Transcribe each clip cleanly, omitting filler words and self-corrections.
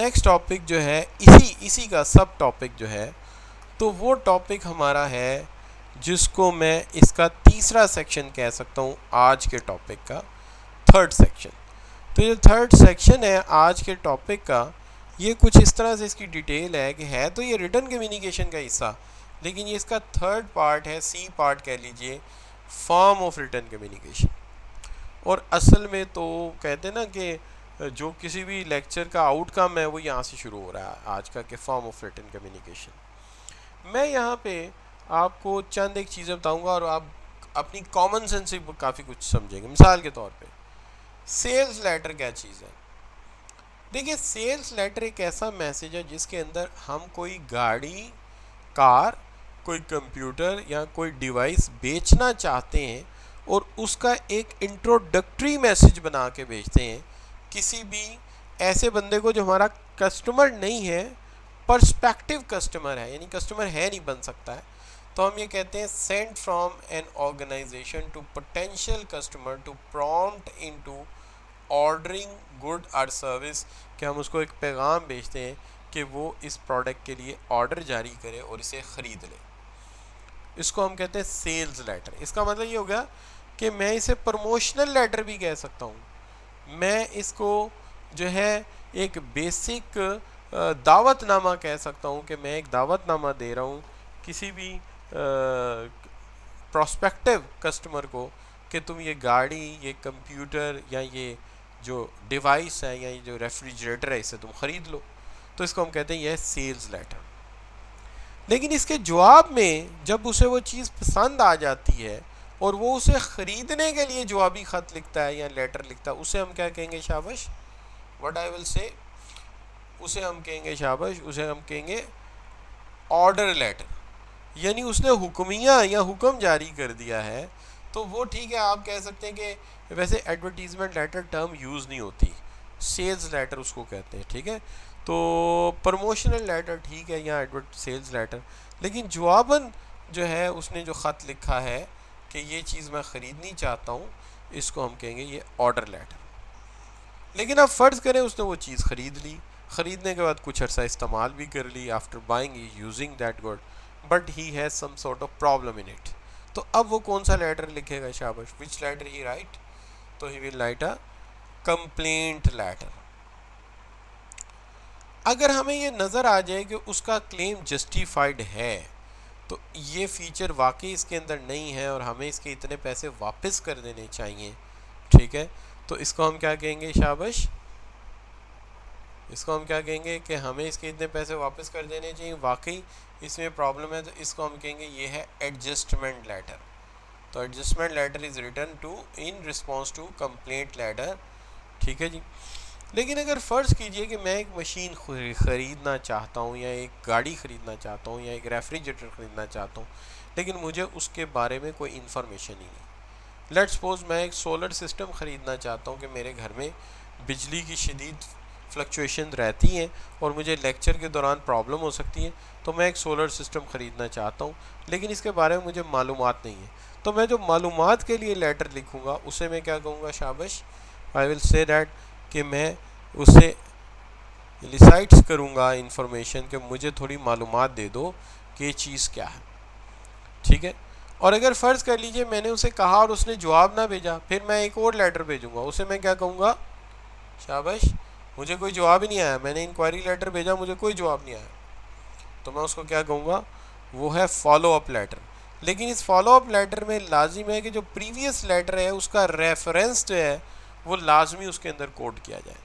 Next topic जो है इसी का सब टॉपिक जो है, तो वो टॉपिक हमारा है जिसको मैं इसका तीसरा सेक्शन कह सकता हूँ आज के टॉपिक का, थर्ड सेक्शन। तो ये थर्ड सेक्शन है आज के टॉपिक का, ये कुछ इस तरह से इसकी डिटेल है कि है तो ये रिटन कम्युनिकेशन का हिस्सा, लेकिन ये इसका थर्ड पार्ट है, सी पार्ट कह लीजिए, फॉर्म ऑफ रिटन कम्युनिकेशन। और असल में तो कहते हैं ना कि जो किसी भी लेक्चर का आउटकम है वो यहाँ से शुरू हो रहा है आज का, कि फॉर्म ऑफ रिटन कम्युनिकेशन। मैं यहाँ पे आपको चंद एक चीज़ें बताऊंगा और आप अपनी कॉमन सेंस से काफ़ी कुछ समझेंगे। मिसाल के तौर पे सेल्स लेटर क्या चीज़ है। देखिए, सेल्स लेटर एक ऐसा मैसेज है जिसके अंदर हम कोई गाड़ी, कार, कोई कंप्यूटर या कोई डिवाइस बेचना चाहते हैं और उसका एक इंट्रोडक्टरी मैसेज बना के भेजते हैं किसी भी ऐसे बंदे को जो हमारा कस्टमर नहीं है, पर्सपेक्टिव कस्टमर है, यानी कस्टमर है नहीं, बन सकता है। तो हम ये कहते हैं send from an organisation to potential customer to prompt into ordering good और सर्विस, कि हम उसको एक पैगाम भेजते हैं कि वो इस प्रोडक्ट के लिए ऑर्डर जारी करे और इसे ख़रीद ले। इसको हम कहते हैं सेल्स लेटर। इसका मतलब ये हो गया कि मैं इसे प्रमोशनल लेटर भी कह सकता हूँ, मैं इसको जो है एक बेसिक दावतनामा कह सकता हूँ कि मैं एक दावतनामा दे रहा हूँ किसी भी प्रोस्पेक्टिव कस्टमर को कि तुम ये गाड़ी, ये कंप्यूटर या ये जो डिवाइस है या ये जो रेफ्रिजरेटर है इसे तुम ख़रीद लो। तो इसको हम कहते हैं यह सेल्स लेटर। लेकिन इसके जवाब में जब उसे वो चीज़ पसंद आ जाती है और वो उसे ख़रीदने के लिए जवाबी ख़त लिखता है या लेटर लिखता है, उसे हम क्या कहेंगे शाबाश, व्हाट आई विल से, उसे हम कहेंगे शाबाश, उसे हम कहेंगे ऑर्डर लेटर। यानी उसने हुक्मिया या हुक्म जारी कर दिया है। तो वो ठीक है, आप कह सकते हैं कि वैसे एडवर्टीज़मेंट लेटर टर्म यूज़ नहीं होती, सेल्स लेटर उसको कहते हैं, ठीक है। तो प्रमोशनल लेटर ठीक है या सेल्स लेटर, लेकिन जवाबन जो है उसने जो ख़त लिखा है कि ये चीज़ मैं ख़रीदनी चाहता हूँ, इसको हम कहेंगे ये ऑर्डर लेटर। लेकिन अब फ़र्ज़ करें उसने वो चीज़ ख़रीद ली, ख़रीदने के बाद कुछ अर्सा इस्तेमाल भी कर ली, after buying using that good, but he has some sort of problem in it. तो अब वो कौन सा लेटर लिखेगा शाबाश, विच लेटर ही राइट, तो he will write a complaint letter. अगर हमें ये नज़र आ जाए कि उसका क्लेम जस्टिफाइड है, तो ये फ़ीचर वाकई इसके अंदर नहीं है और हमें इसके इतने पैसे वापस कर देने चाहिए, ठीक है, तो इसको हम क्या कहेंगे शाबाश, इसको हम क्या कहेंगे कि हमें इसके इतने पैसे वापस कर देने चाहिए, वाकई इसमें प्रॉब्लम है, तो इसको हम कहेंगे ये है एडजस्टमेंट लेटर। तो adjustment letter is return to in response to complaint letter, ठीक है जी। लेकिन अगर फ़र्ज़ कीजिए कि मैं एक मशीन ख़रीदना चाहता हूँ या एक गाड़ी ख़रीदना चाहता हूँ या एक रेफ्रिजरेटर ख़रीदना चाहता हूँ, लेकिन मुझे उसके बारे में कोई इन्फॉर्मेशन ही नहीं। लेट्स सपोज मैं एक सोलर सिस्टम ख़रीदना चाहता हूँ कि मेरे घर में बिजली की शदीद फ्लक्चुएशन रहती हैं और मुझे लेक्चर के दौरान प्रॉब्लम हो सकती है, तो मैं एक सोलर सिस्टम ख़रीदना चाहता हूँ, लेकिन इसके बारे में मुझे मालूमात नहीं है। तो मैं जो मालूमात के लिए लेटर लिखूँगा उसे मैं क्या कहूँगा शाबाश, आई विल से दैट कि मैं उसे रिसाइट्स करूँगा इंफॉर्मेशन कि मुझे थोड़ी मालूमात दे दो कि ये चीज़ क्या है, ठीक है। और अगर फ़र्ज़ कर लीजिए मैंने उसे कहा और उसने जवाब ना भेजा, फिर मैं एक और लेटर भेजूँगा, उसे मैं क्या कहूँगा शाबाश, मुझे कोई जवाब ही नहीं आया, मैंने इंक्वायरी लेटर भेजा, मुझे कोई जवाब नहीं आया, तो मैं उसको क्या कहूँगा, वो है फॉलो अप लेटर। लेकिन इस फॉलो अप लेटर में लाजिम है कि जो प्रीवियस लेटर है उसका रेफरेंस जो है वो लाजमी उसके अंदर कोड किया जाए,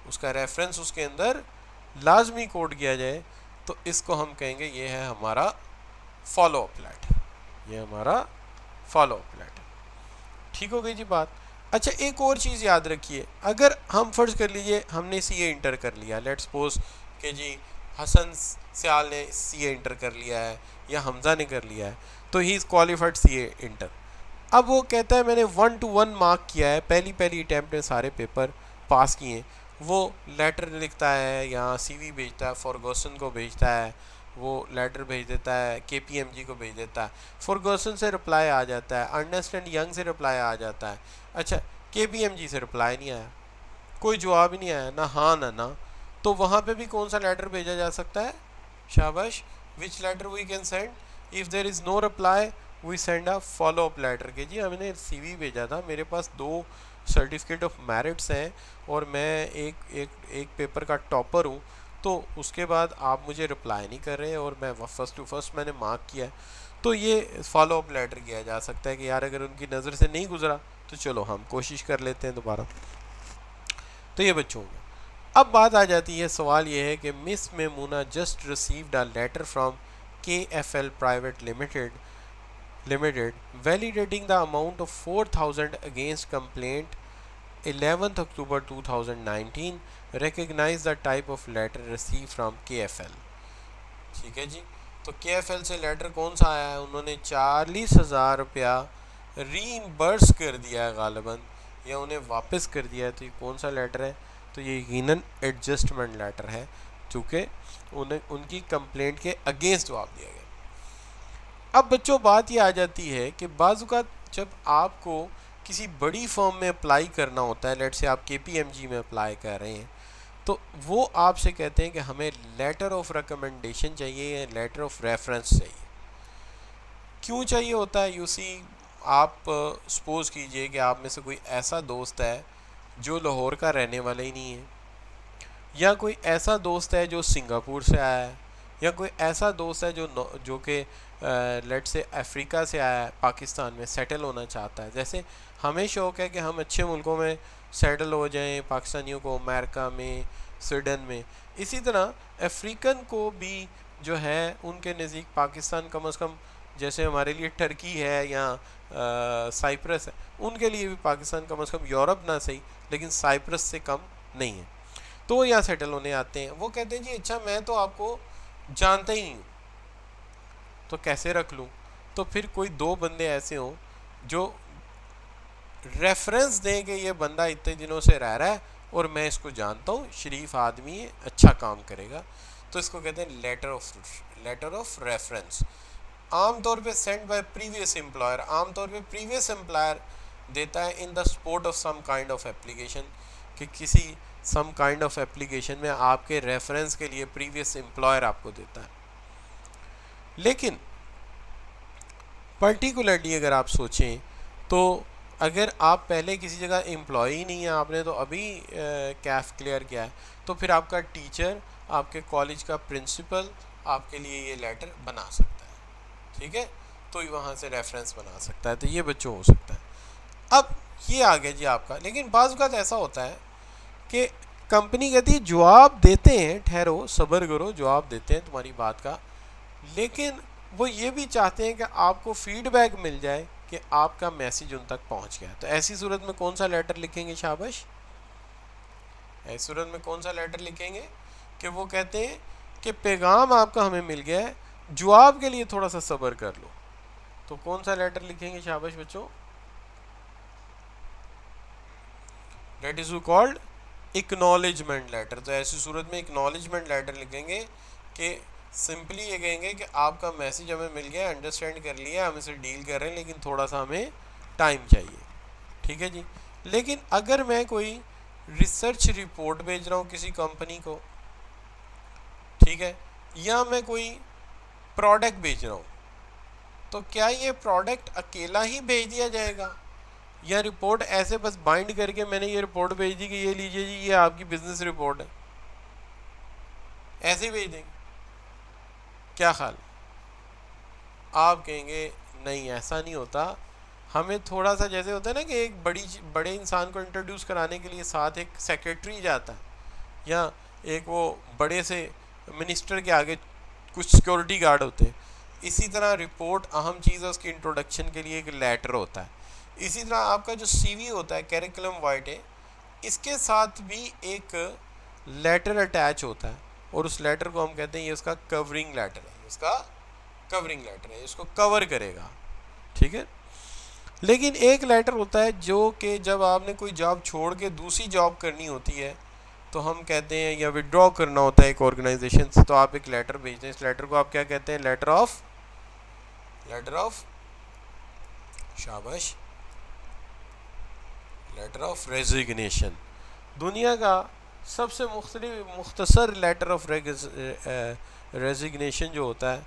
उसका रेफरेंस उसके अंदर लाजमी कोड किया जाए। तो इसको हम कहेंगे ये है हमारा फॉलो अप लेटर, ये हमारा फॉलो अप लेटर, ठीक हो गई जी बात। अच्छा, एक और चीज़ याद रखिए, अगर हम फ़र्ज़ कर लीजिए हमने सीए इंटर कर लिया, लेट्स सपोज कि जी हसन सियाल ने सीए इंटर कर लिया है या हमज़ा ने कर लिया है, तो he is qualified CA inter. अब वो कहता है मैंने 1 to 1 मार्क किया है, पहली अटैम्प्ट में सारे पेपर पास किए, वो लेटर लिखता है या सीवी भेजता है, फॉरगसन को भेजता है, वो लेटर भेज देता है, केपीएमजी को भेज देता है, फॉरगसन से रिप्लाई आ जाता है, अर्नेस्ट एंड यंग से रिप्लाई आ जाता है। अच्छा, केपीएमजी से रिप्लाई नहीं आया, कोई जवाब ही नहीं आया, ना हाँ ना ना, तो वहाँ पे भी कौन सा लेटर भेजा जा सकता है? शाबाश, which letter we can send? If there is no reply we send a follow up letter के जी हमने CV भेजा था, मेरे पास 2 सर्टिफिकेट ऑफ मेरिट्स हैं और मैं एक पेपर का टॉपर हूँ, तो उसके बाद आप मुझे रिप्लाई नहीं कर रहे और मैं फर्स्ट टू फर्स्ट मैंने मार्क किया है, तो ये फॉलो अप लेटर किया जा सकता है कि यार अगर उनकी नज़र से नहीं गुजरा तो चलो हम कोशिश कर लेते हैं दोबारा। तो ये बच्चों में अब बात आ जाती है, सवाल ये है कि Miss Maimuna just received a letter from KFL private limited validating the amount of 4,000 against complaint 11th October 2019 recognize the type of letter received from KFL। ठीक है जी, तो KFL से लेटर कौन सा आया है? उन्होंने 40,000 रुपया रीइम्बर्स कर दिया है गालिबन, या उन्हें वापस कर दिया है। तो ये कौन सा लेटर है? तो ये यकीनन एडजस्टमेंट लेटर है, चूँकि उन्हें उनकी कंप्लेंट के अगेंस्ट जवाब दिया गया। अब बच्चों बात ये आ जाती है कि बाज़-औक़ात जब आपको किसी बड़ी फर्म में अप्लाई करना होता है, लेट से आप KPMG में अप्लाई कर रहे हैं, तो वो आपसे कहते हैं कि हमें लेटर ऑफ रिकमेंडेशन चाहिए या लेटर ऑफ रेफरेंस चाहिए। क्यों चाहिए होता है? यू सी, आप सपोज़ कीजिए कि आप में से कोई ऐसा दोस्त है जो लाहौर का रहने वाला ही नहीं है, या कोई ऐसा दोस्त है जो सिंगापुर से आया है, या कोई ऐसा दोस्त है जो कि लेट से अफ्रीका से आया है, पाकिस्तान में सेटल होना चाहता है। जैसे हमें शौक़ है कि हम अच्छे मुल्कों में सेटल हो जाएं, पाकिस्तानियों को अमेरिका में, स्वीडन में, इसी तरह अफ्रीकन को भी जो है उनके नज़दीक पाकिस्तान कम से कम, जैसे हमारे लिए टर्की है या साइप्रस है, उनके लिए भी पाकिस्तान कम से कम यूरोप ना सही लेकिन साइप्रस से कम नहीं है, तो वो यहाँ सेटल होने आते हैं। वो कहते हैं जी अच्छा मैं तो आपको जानता ही नहीं हूँ, तो कैसे रख लूँ? तो फिर कोई 2 बंदे ऐसे हों जो रेफरेंस दें कि ये बंदा इतने दिनों से रह रहा है और मैं इसको जानता हूँ, शरीफ आदमी है, अच्छा काम करेगा, तो इसको कहते हैं लेटर ऑफ रेफरेंस। आमतौर पे सेंड बाय प्रीवियस एम्प्लॉयर, आमतौर पे प्रीवियस एम्प्लॉयर देता है in the support of some kind of application, कि किसी सम काइंड ऑफ एप्लीकेशन में आपके रेफरेंस के लिए प्रीवियस एम्प्लॉयर आपको देता है। लेकिन पर्टिकुलरली अगर आप सोचें तो अगर आप पहले किसी जगह एम्प्लॉई नहीं है, आपने तो अभी कैफ क्लियर किया है, तो फिर आपका टीचर, आपके कॉलेज का प्रिंसिपल आपके लिए ये लेटर बना सकता है, ठीक है, तो वहाँ से रेफरेंस बना सकता है। तो ये बच्चों हो सकता है। अब ये आ गया जी आपका। लेकिन बाज़ औक़ात ऐसा होता है कि कंपनी कहती है जवाब देते हैं, ठहरो सब्र करो, जवाब देते हैं तुम्हारी बात का, लेकिन वो ये भी चाहते हैं कि आपको फीडबैक मिल जाए कि आपका मैसेज उन तक पहुंच गया। तो ऐसी सूरत में कौन सा लेटर लिखेंगे? शाबाश, ऐसी सूरत में कौन सा लेटर लिखेंगे कि वो कहते हैं कि पैगाम आपका हमें मिल गया है, जवाब के लिए थोड़ा सा सब्र कर लो। तो कौन सा लेटर लिखेंगे? शाबाश बच्चों, that is called acknowledgement letter. तो ऐसी सूरत में एक्नॉलेजमेंट लेटर लिखेंगे कि सिंपली ये कहेंगे कि आपका मैसेज हमें मिल गया, अंडरस्टैंड कर लिया, हम इसे डील कर रहे हैं, लेकिन थोड़ा सा हमें टाइम चाहिए, ठीक है जी। लेकिन अगर मैं कोई रिसर्च रिपोर्ट भेज रहा हूँ किसी कंपनी को, ठीक है, या मैं कोई प्रोडक्ट भेज रहा हूँ, तो क्या ये प्रोडक्ट अकेला ही भेज दिया जाएगा, या रिपोर्ट ऐसे बस बाइंड करके मैंने ये रिपोर्ट भेज दी कि ये लीजिए जी ये आपकी बिजनेस रिपोर्ट है, ऐसे ही भेज देंगे? क्या ख्याल? आप कहेंगे नहीं ऐसा नहीं होता, हमें थोड़ा सा जैसे होता है ना कि एक बड़े इंसान को इंट्रोड्यूस कराने के लिए साथ एक सेक्रेटरी जाता है, या एक वो बड़े से मिनिस्टर के आगे कुछ सिक्योरिटी गार्ड होते हैं। इसी तरह रिपोर्ट अहम चीज़ है, उसकी इंट्रोडक्शन के लिए एक लेटर होता है। इसी तरह आपका जो CV होता है, कैरिकुलम वाइटे, इसके साथ भी एक लेटर अटैच होता है, और उस लेटर को हम कहते हैं ये उसका कवरिंग लेटर है, इसका कवरिंग लेटर है, इसको कवर करेगा, ठीक है। लेकिन एक लेटर होता है जो कि जब आपने कोई जॉब छोड़ के दूसरी जॉब करनी होती है तो हम कहते हैं, या विड्रॉ करना होता है एक ऑर्गेनाइजेशन से, तो आप एक लेटर भेजते हैं। इस लेटर को आप क्या कहते हैं? लेटर ऑफ शाबाश, लेटर ऑफ रेजिग्नेशन। दुनिया का सबसे मुख्तसर लेटर ऑफ रेजिग्नेशन जो होता है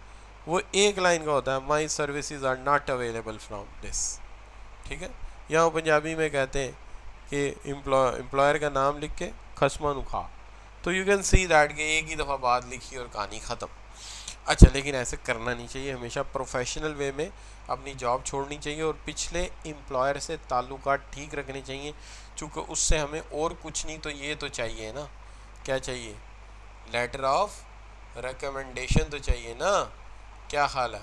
वो एक लाइन का होता है, my services are not available from this. ठीक है, यहाँ पंजाबी में कहते हैं कि एम्प्लॉयर का नाम लिख के खसमा नुखा, तो यू कैन सी दैट कि एक ही दफ़ा बात लिखी और कहानी ख़त्म। अच्छा, लेकिन ऐसे करना नहीं चाहिए, हमेशा प्रोफेशनल वे में अपनी जॉब छोड़नी चाहिए और पिछले एम्प्लॉयर से ताल्लुकात ठीक रखने चाहिए, चूँकि उससे हमें और कुछ नहीं तो ये तो चाहिए ना, क्या चाहिए, लेटर ऑफ रिकमेंडेशन तो चाहिए ना, क्या ख्याल है।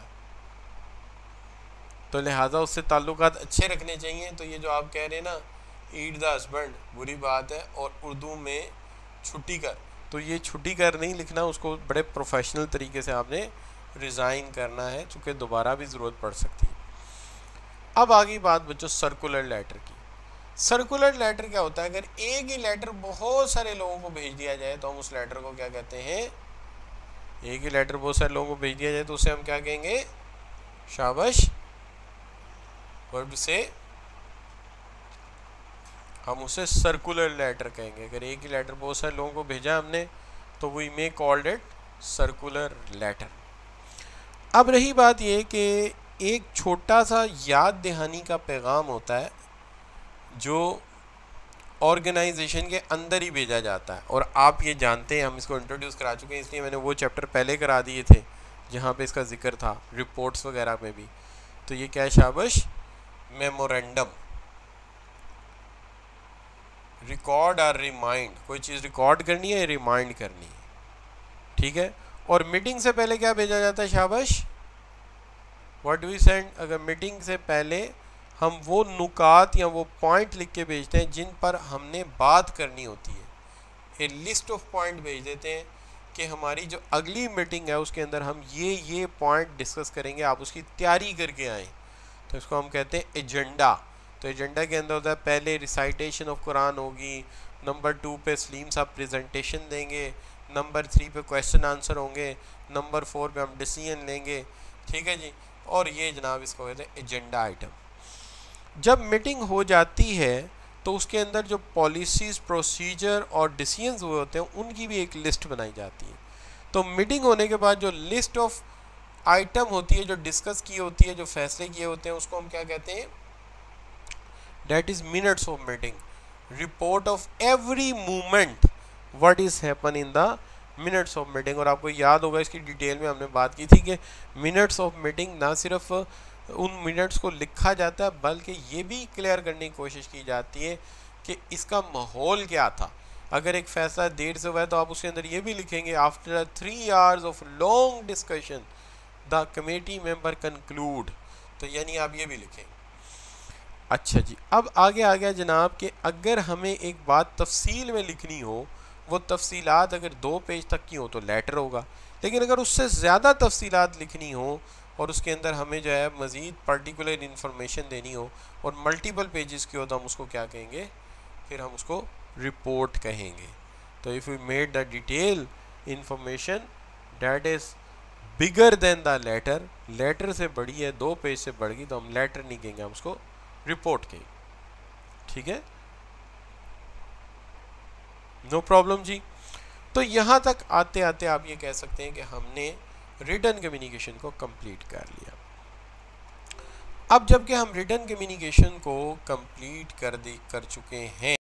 तो लिहाजा उससे ताल्लुकात अच्छे रखने चाहिए। तो ये जो आप कह रहे हैं ना, ईट द हस्बैंड, बुरी बात है, और उर्दू में छुट्टी कर, तो ये छुट्टी कर नहीं लिखना, उसको बड़े प्रोफेशनल तरीके से आपने रिज़ाइन करना है, चूँकि दोबारा भी ज़रूरत पड़ सकती है। अब आगे बात बच्चों सर्कुलर लेटर की। सर्कुलर लेटर क्या होता है, अगर एक ही लेटर बहुत सारे लोगों को भेज दिया जाए तो हम उस लेटर को क्या कहते हैं, एक ही लेटर बहुत सारे लोगों को भेज दिया जाए तो उसे हम क्या कहेंगे, शाबाश, वर्ड से हम उसे सर्कुलर लेटर कहेंगे। अगर एक ही लेटर बहुत सारे लोगों को भेजा हमने तो we may called it circular letter. अब रही बात ये कि एक छोटा सा याद दहानी का पैगाम होता है जो ऑर्गेनाइजेशन के अंदर ही भेजा जाता है, और आप ये जानते हैं, हम इसको इंट्रोड्यूस करा चुके हैं, इसलिए मैंने वो चैप्टर पहले करा दिए थे जहाँ पे इसका जिक्र था, रिपोर्ट्स वगैरह में भी। तो ये क्या है, शाबाश, मेमोरेंडम, रिकॉर्ड और रिमाइंड, कोई चीज़ रिकॉर्ड करनी है या रिमाइंड करनी है, ठीक है। और मीटिंग से पहले क्या भेजा जाता है, शाबाश, व्हाट डू वी सेंड, अगर मीटिंग से पहले हम वो नुकात या वो पॉइंट लिख के भेजते हैं जिन पर हमने बात करनी होती है, एक लिस्ट ऑफ पॉइंट भेज देते हैं कि हमारी जो अगली मीटिंग है उसके अंदर हम ये पॉइंट डिस्कस करेंगे, आप उसकी तैयारी करके आएँ, तो इसको हम कहते हैं एजेंडा। तो एजेंडा के अंदर होता है, पहले रिसाइटेशन ऑफ कुरान होगी, नंबर 2 पे सलीम साहब प्रेजेंटेशन देंगे, नंबर 3 पे क्वेश्चन आंसर होंगे, नंबर 4 पे हम डिसीजन लेंगे, ठीक है जी। और ये जनाब इसको कहते हैं एजेंडा आइटम। जब मीटिंग हो जाती है तो उसके अंदर जो पॉलिसीज़, प्रोसीजर और डिसीजंस हुए होते हैं उनकी भी एक लिस्ट बनाई जाती है। तो मीटिंग होने के बाद जो लिस्ट ऑफ आइटम होती है, जो डिस्कस की होती है, जो फैसले किए होते हैं, उसको हम क्या कहते हैं, that is minutes of meeting, report of every movement what is happen in the minutes of meeting. और आपको याद होगा इसकी डिटेल में हमने बात की थी कि मिनट्स ऑफ मीटिंग ना सिर्फ उन मिनट्स को लिखा जाता है बल्कि ये भी क्लियर करने की कोशिश की जाती है कि इसका माहौल क्या था। अगर एक फैसला देर से हुआ है तो आप उसके अंदर ये भी लिखेंगे, after 3 hours of long discussion the committee member conclude, तो यानी आप ये भी लिखें। अच्छा जी, अब आगे आ गया जनाब कि अगर हमें एक बात तफसील में लिखनी हो, वो तफसीलात अगर 2 पेज तक की हो तो लेटर होगा, लेकिन अगर उससे ज़्यादा तफसीलात लिखनी हो और उसके अंदर हमें जो है मज़ीद पर्टिकुलर इन्फॉर्मेशन देनी हो और मल्टीपल पेजेस की हो तो हम उसको क्या कहेंगे, फिर हम उसको रिपोर्ट कहेंगे। तो if we made the detail information that is bigger than the letter, letter से बड़ी है, 2 पेज से बढ़ गई तो हम लेटर नहीं कहेंगे, हम उसको रिपोर्ट कहेंगे, ठीक है, नो प्रॉब्लम जी। तो यहाँ तक आते आते आप ये कह सकते हैं कि हमने रिटन कम्युनिकेशन को कंप्लीट कर लिया। अब जबकि हम रिटन कम्युनिकेशन को कंप्लीट कर चुके हैं